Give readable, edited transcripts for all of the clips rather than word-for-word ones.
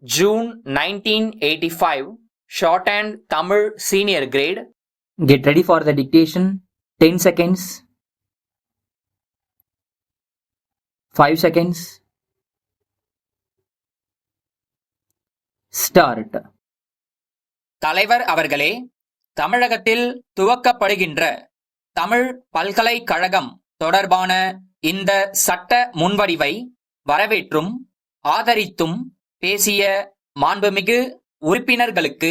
June 1985, Shorthand Tamil Senior Grade. Get ready for the dictation. 10 seconds. 5 seconds. Start. தலைவர் அவர்களே, தமிழகத்தில் துவக்கப்படுகின்ற தமிழ் பல்கலைக்கழகம் தொடர்பான இந்த சட்ட முன்வடிவை வரவேற்றும் ஆதரித்தும் பேசிய மாண்புமிகு உறுப்பினர்களுக்கு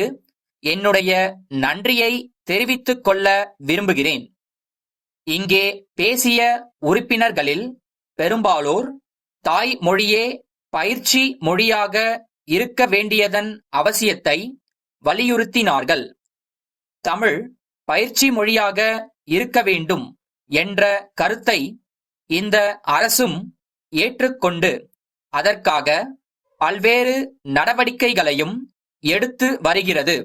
என்னுடைய நன்றியை தெரிவித்துக் கொள்ள விரும்புகிறேன். இங்கே பேசிய உறுப்பினர்களில் பெரும்பாலோர் தாய்மொழியே பயிற்சி மொழியாக இருக்க வேண்டியதன் அவசியத்தை வலியுறுத்தினார்கள். தமிழ் பயிற்சி மொழியாக இருக்க வேண்டும் என்ற கருத்தை இந்த அரசும் ஏற்றுக்கொண்டு அதற்காக பல்வேறு நடவடிக்கைகளையும் எடுத்து வருகிறது.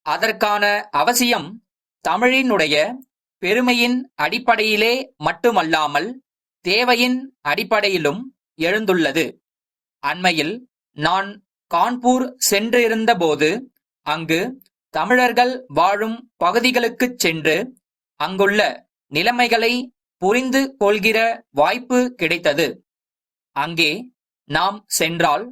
அதற்கான அவசியம் தமிழினுடைய பெருமையின் அடிப்படையிலே மட்டுமல்லாமல் தேவையின் அடிப்படையிலும் எழுந்துள்ளது. அண்மையில் நான் கான்பூர் சென்றிருந்தபோது அங்கு தமிழர்கள் வாழும் பகுதிகளுக்குச் சென்று அங்குள்ள நிலைமைகளை புரிந்து கொள்கிற வாய்ப்பு கிடைத்தது. அங்கே நாம் சென்றால்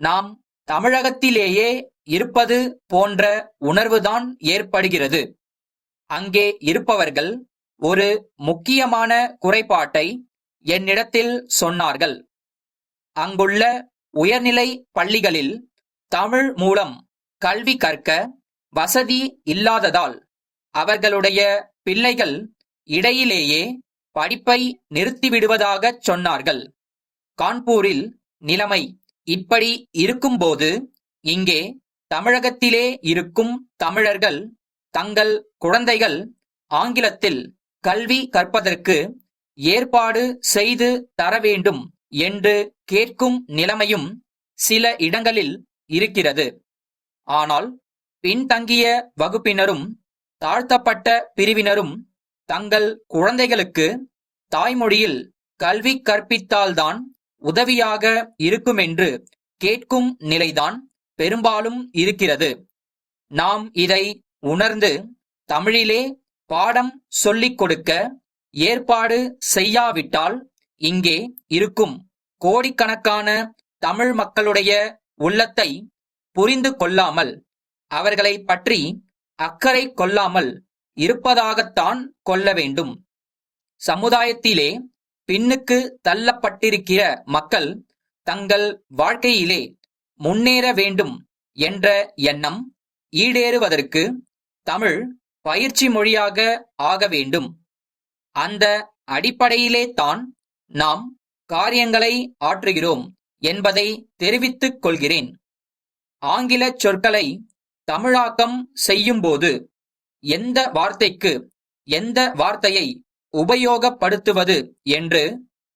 நாம் தமிழகத்திலேயே இருப்பது போன்ற உணர்வுதான் ஏற்படுகிறது. அங்கே இருப்பவர்கள் ஒரு முக்கியமான குறைபாட்டை என்னிடத்தில் சொன்னார்கள். அங்குள்ள உயர்நிலை பள்ளிகளில் தமிழ் மூலம் கல்வி கற்க வசதி இல்லாததால் அவர்களுடைய பிள்ளைகள் இடையிலேயே படிப்பை நிறுத்திவிடுவதாகச் சொன்னார்கள். கான்பூரில் நிலைமை இப்படி இருக்கும்போது இங்கே தமிழகத்திலே இருக்கும் தமிழர்கள் தங்கள் குழந்தைகள் ஆங்கிலத்தில் கல்வி கற்பதற்கு ஏற்பாடு செய்து தர வேண்டும் என்று கேட்கும் நிலைமையும் சில இடங்களில் இருக்கிறது. ஆனால் பின்தங்கிய வகுப்பினரும் தாழ்த்தப்பட்ட பிரிவினரும் தங்கள் குழந்தைகளுக்கு தாய்மொழியில் கல்வி கற்பித்தால்தான் உதவியாக இருக்குமென்று கேட்கும் நிலைதான் பெரும்பாலும் இருக்கிறது. நாம் இதை உணர்ந்து தமிழிலே பாடம் சொல்லிக் கொடுக்க ஏற்பாடு செய்யாவிட்டால் இங்கே இருக்கும் கோடிக்கணக்கான தமிழ் மக்களுடைய உள்ளத்தை புரிந்து கொள்ளாமல் அவர்களை பற்றி அக்கறை கொள்ளாமல் இருப்பதாகத்தான் கொள்ள வேண்டும். சமுதாயத்திலே பின்னுக்கு தள்ளப்பட்டிருக்கிற மக்கள் தங்கள் வாழ்க்கையிலே முன்னேற வேண்டும் என்ற எண்ணம் ஈடேறுவதற்கு தமிழ் பயிற்சி மொழியாக ஆக வேண்டும். அந்த அடிப்படையிலே தான் நாம் காரியங்களை ஆற்றுகிறோம் என்பதை தெரிவித்துக் கொள்கிறேன். ஆங்கில சொற்களை தமிழாக்கம் செய்யும்போது எந்த வார்த்தைக்கு எந்த வார்த்தையை உபயோகப்படுத்துவது என்று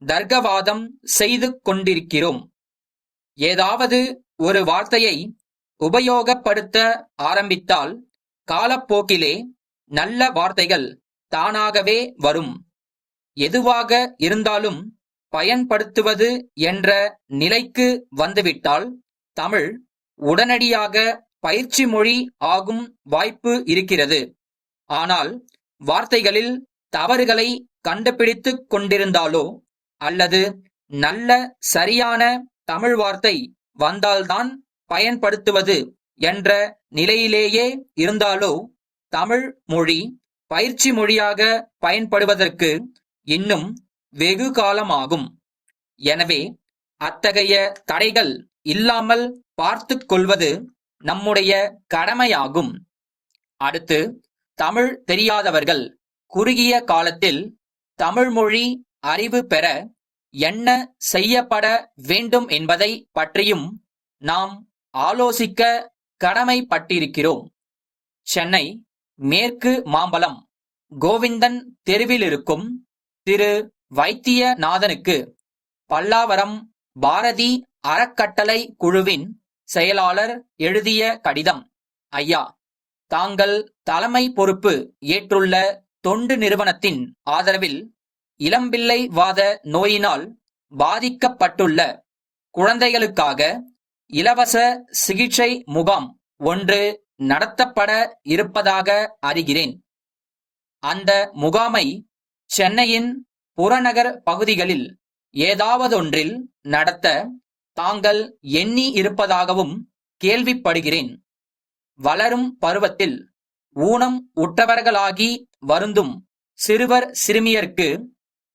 தர்க்கவாதம் செய்து கொண்டிருக்கிறோம். ஏதாவது ஒரு வார்த்தையை உபயோகப்படுத்த ஆரம்பித்தால் காலப்போக்கிலே நல்ல வார்த்தைகள் தானாகவே வரும். எதுவாக இருந்தாலும் பயன்படுத்துவது என்ற நிலைக்கு வந்துவிட்டால் தமிழ் உடனடியாக பயிற்சி மொழி ஆகும் வாய்ப்பு இருக்கிறது. ஆனால் வார்த்தைகளில் தவறுகளை கண்டுபிடித்துக் கொண்டிருந்தாலோ அல்லது நல்ல சரியான தமிழ் வார்த்தை வந்தால்தான் பயன்படுத்துவது என்ற நிலையிலேயே இருந்தாலோ தமிழ் மொழி பயிற்சி மொழியாக பயன்படுவதற்கு இன்னும் வெகு காலமாகும். எனவே அத்தகைய தடைகள் இல்லாமல் பார்த்துக் கொள்வது நம்முடைய கடமையாகும். அடுத்து, தமிழ் தெரியாதவர்கள் குறுகிய காலத்தில் தமிழ் மொழி அறிவு பெற என்ன செய்யப்பட வேண்டும் என்பதை பற்றியும் நாம் ஆலோசிக்க கடமைப்பட்டிருக்கிறோம். சென்னை மேற்கு மாம்பலம் கோவிந்தன் தெருவிலிருக்கும் திரு வைத்தியநாதனுக்கு பல்லாவரம் பாரதி அறக்கட்டளை குழுவின் செயலாளர் எழுதிய கடிதம். ஐயா, தாங்கள் தலைமை பொறுப்பு ஏற்றுள்ள தொண்டு நிறுவனத்தின் ஆதரவில் இளம்பிள்ளை வாத நோயினால் பாதிக்கப்பட்டுள்ள குழந்தைகளுக்காக இலவச சிகிச்சை முகாம் ஒன்று நடத்தப்பட இருப்பதாக அறிகிறேன். அந்த முகாமை சென்னையின் புறநகர் பகுதிகளில் ஏதாவதொன்றில் நடத்த தாங்கள் எண்ணி இருப்பதாகவும் கேள்விப்படுகிறேன். வளரும் பருவத்தில் ஊனம் உற்றவர்களாகி வருந்தும் சிறுவர் சிறுமியருக்கு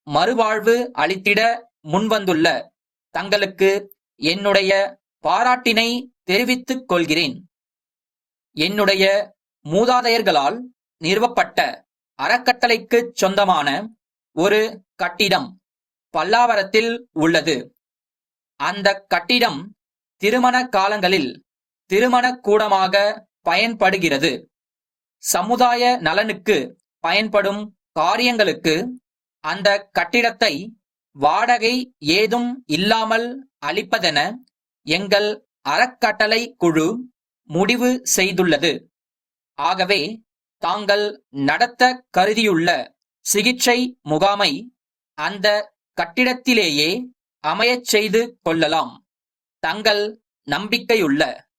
மறுவாழ்வு அளித்திட முன்வந்துள்ள தங்களுக்கு என்னுடைய பாராட்டினை தெரிவித்துக் கொள்கிறேன். என்னுடைய மூதாதையர்களால் நிறுவப்பட்ட அறக்கட்டளைக்குச் சொந்தமான ஒரு கட்டிடம் பல்லாவரத்தில் உள்ளது. அந்த கட்டிடம் திருமண காலங்களில் திருமணக் கூடமாக பயன்படுகிறது. சமுதாய நலனுக்கு பயன்படும் காரியங்களுக்கு அந்த கட்டிடத்தை வாடகை ஏதும் இல்லாமல் அளிப்பதென எங்கள் அறக்கட்டளை குழு முடிவு செய்துள்ளது. ஆகவே தாங்கள் நடத்த கருதியுள்ள சிகிச்சை முகாமை அந்த கட்டிடத்திலேயே அமையச் செய்து கொள்ளலாம். தங்கள் நம்பிக்கையுள்ள